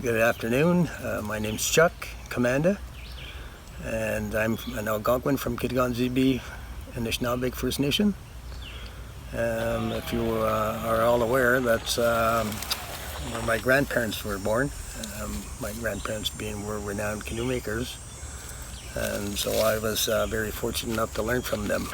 Good afternoon. My name's Chuck Commanda, and I'm an Algonquin from Kitigan-Zibi, Anishinaabe First Nation. If you are all aware, that's where my grandparents were born. My grandparents were renowned canoe makers, and so I was very fortunate enough to learn from them.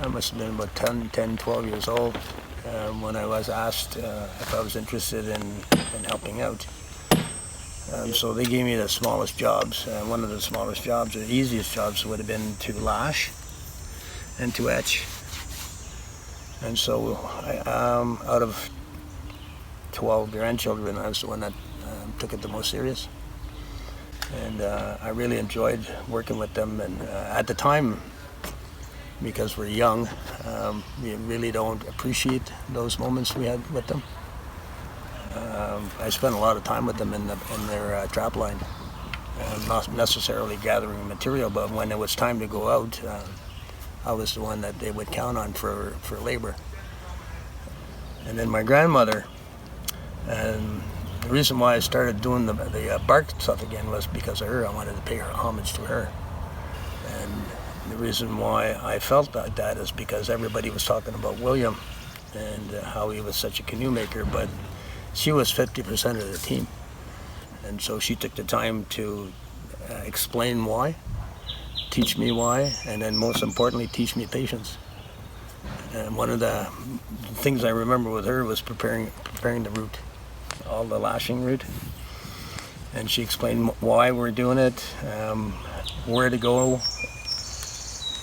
I must have been about 12 years old when I was asked if I was interested in helping out. So they gave me the smallest jobs. One of the smallest jobs, or the easiest jobs, would have been to lash and to etch. And so out of 12 grandchildren, I was the one that took it the most serious. And I really enjoyed working with them. And at the time, because we're young, we really don't appreciate those moments we had with them. I spent a lot of time with them in their trap line, not necessarily gathering material, but when it was time to go out, I was the one that they would count on for labor. And then my grandmother, and the reason why I started doing the bark stuff again was because of her. I wanted to pay her homage to her. And the reason why I felt like that is because everybody was talking about William and how he was such a canoe maker, but she was 50% of the team. And so she took the time to explain why, teach me why, and then most importantly, teach me patience. And one of the things I remember with her was preparing the route, all the lashing route. And she explained why we're doing it, where to go,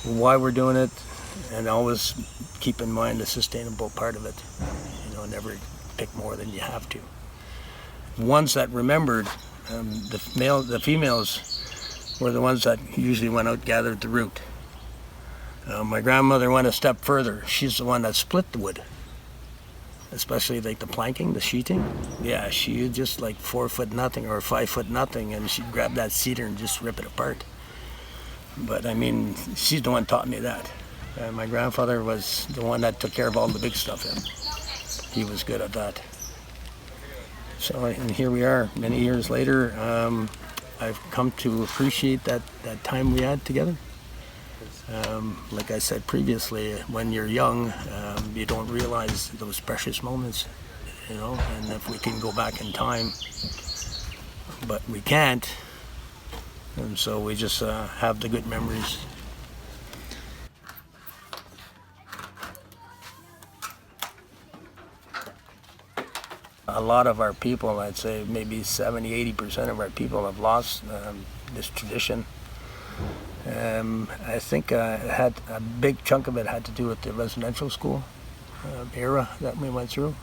why we're doing it, and always keep in mind the sustainable part of it. You know, never pick more than you have to. Ones that remembered, the females were the ones that usually went out, gathered the root. My grandmother went a step further. She's the one that split the wood, especially like the planking, the sheeting. Yeah, she just like 4 foot nothing or 5 foot nothing, and she'd grab that cedar and just rip it apart. But I mean, she's the one taught me that. My grandfather was the one that took care of all the big stuff. He was good at that. So, and here we are, many years later. I've come to appreciate that time we had together. Like I said previously, when you're young, you don't realize those precious moments, you know, and if we can go back in time, but we can't. And so we just have the good memories. A lot of our people, I'd say maybe 70–80% of our people have lost this tradition. I think had a big chunk of it had to do with the residential school era that we went through.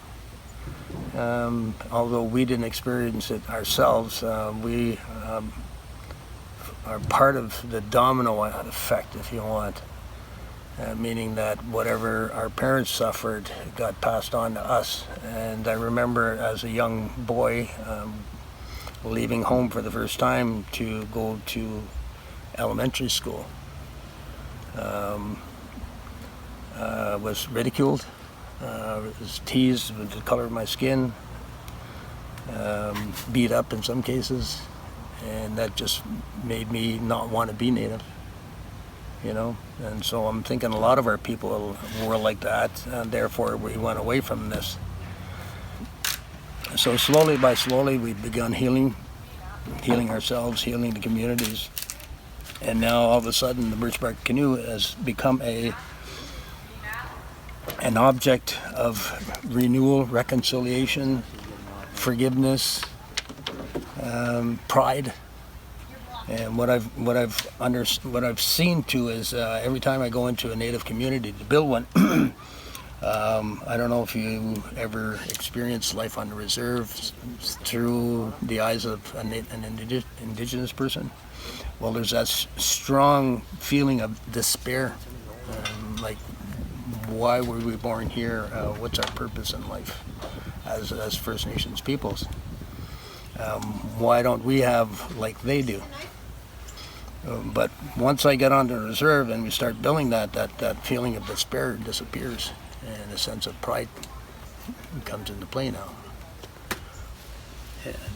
Although we didn't experience it ourselves, we are part of the domino effect, if you want, meaning that whatever our parents suffered got passed on to us. And I remember as a young boy leaving home for the first time to go to elementary school. Was ridiculed, was teased with the color of my skin, beat up in some cases. And that just made me not want to be Native, you know. And so I'm thinking a lot of our people were like that, and therefore we went away from this. So slowly by slowly we've begun healing ourselves, healing the communities. And now all of a sudden the birch bark canoe has become an object of renewal, reconciliation, forgiveness, pride. And what I've seen too is every time I go into a Native community to build one, I don't know if you ever experienced life on the reserve through the eyes of an Indigenous person. Well, there's that strong feeling of despair, like why were we born here? What's our purpose in life as First Nations peoples? Why don't we have like they do? But once I get on the reserve and we start building that feeling of despair disappears, and a sense of pride comes into play now.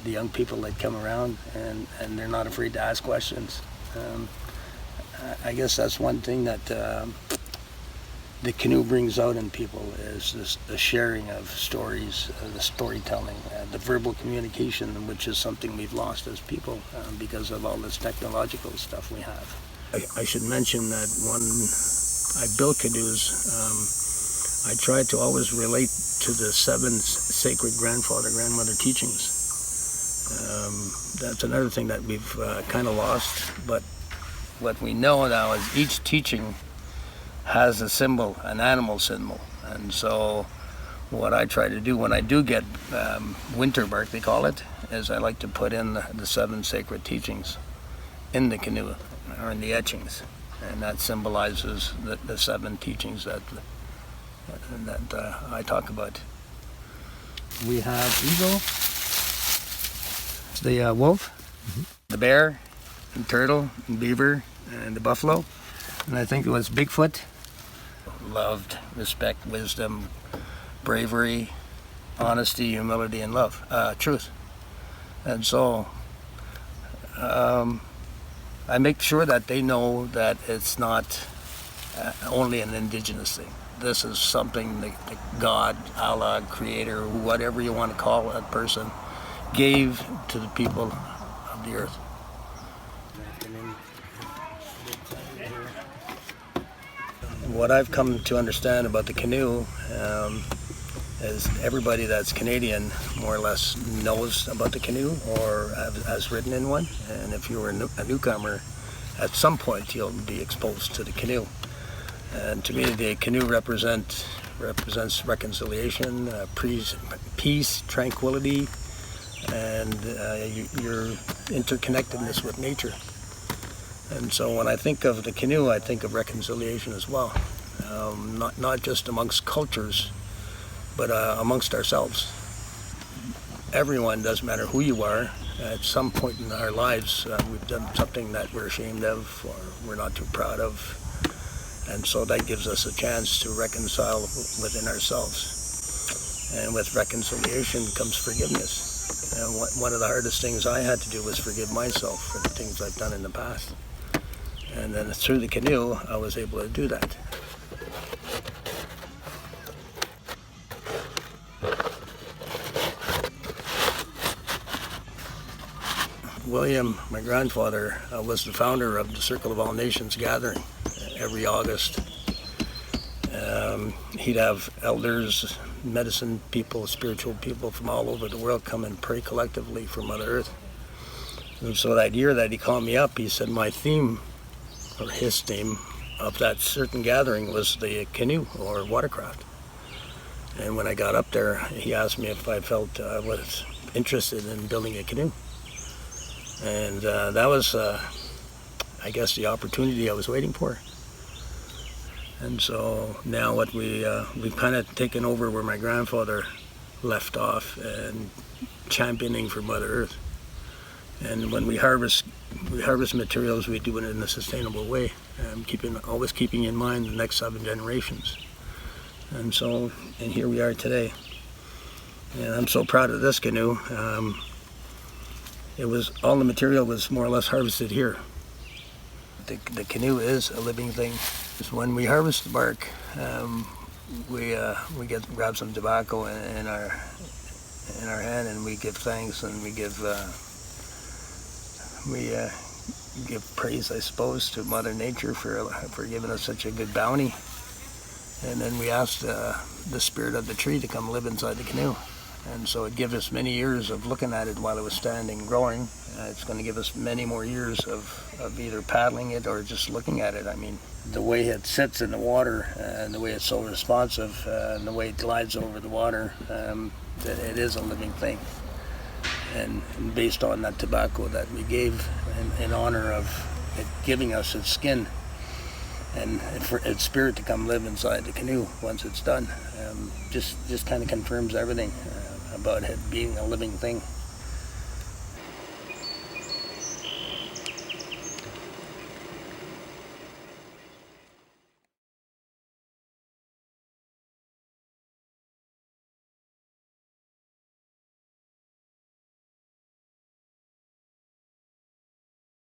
The young people that come around, and they're not afraid to ask questions. I guess that's one thing that the canoe brings out in people, is the sharing of stories, the storytelling, the verbal communication, which is something we've lost as people because of all this technological stuff we have. I should mention that when I built canoes, I tried to always relate to the 7 sacred grandmother teachings. That's another thing that we've kind of lost, but what we know now is each teaching has a symbol, an animal symbol. And so what I try to do when I do get winter bark, they call it, is I like to put in the 7 sacred teachings in the canoe, or in the etchings. And that symbolizes the 7 teachings that I talk about. We have eagle, the wolf, the bear, and turtle, and beaver, and the buffalo. And I think it was Bigfoot. Loved, respect, wisdom, bravery, honesty, humility, and love, truth. And so I make sure that they know that it's not only an indigenous thing. This is something that God, Allah, Creator, whatever you want to call that person, gave to the people of the earth. What I've come to understand about the canoe is everybody that's Canadian more or less knows about the canoe or has ridden in one. And if you were a newcomer, at some point you'll be exposed to the canoe. And to me, the canoe represents reconciliation, peace, tranquility, and your interconnectedness with nature. And so when I think of the canoe, I think of reconciliation as well. Not just amongst cultures, but amongst ourselves. Everyone, doesn't matter who you are, at some point in our lives, we've done something that we're ashamed of or we're not too proud of. And so that gives us a chance to reconcile within ourselves. And with reconciliation comes forgiveness. And one of the hardest things I had to do was forgive myself for the things I've done in the past. And then through the canoe, I was able to do that. William, my grandfather, was the founder of the Circle of All Nations gathering every August. He'd have elders, medicine people, spiritual people from all over the world come and pray collectively for Mother Earth. And so that year that he called me up, he said my theme, or his theme, of that certain gathering was the canoe or watercraft. And when I got up there, he asked me if I felt I was interested in building a canoe. And that was, I guess, the opportunity I was waiting for. And so now what we've kind of taken over where my grandfather left off, and championing for Mother Earth. And when we harvest materials, we do it in a sustainable way, always keeping in mind the next 7 generations. And here we are today. And I'm so proud of this canoe. All the material was more or less harvested here. The canoe is a living thing. When we harvest the bark, we grab some tobacco in our hand, and we give thanks, and we give praise, I suppose, to Mother Nature for giving us such a good bounty. And then we ask the spirit of the tree to come live inside the canoe. And so it gives us many years of looking at it while it was standing, growing. It's going to give us many more years of either paddling it or just looking at it. I mean, the way it sits in the water and the way it's so responsive and the way it glides over the water, it is a living thing. And based on that tobacco that we gave in honor of it giving us its skin and for its spirit to come live inside the canoe once it's done, just kind of confirms everything about it being a living thing.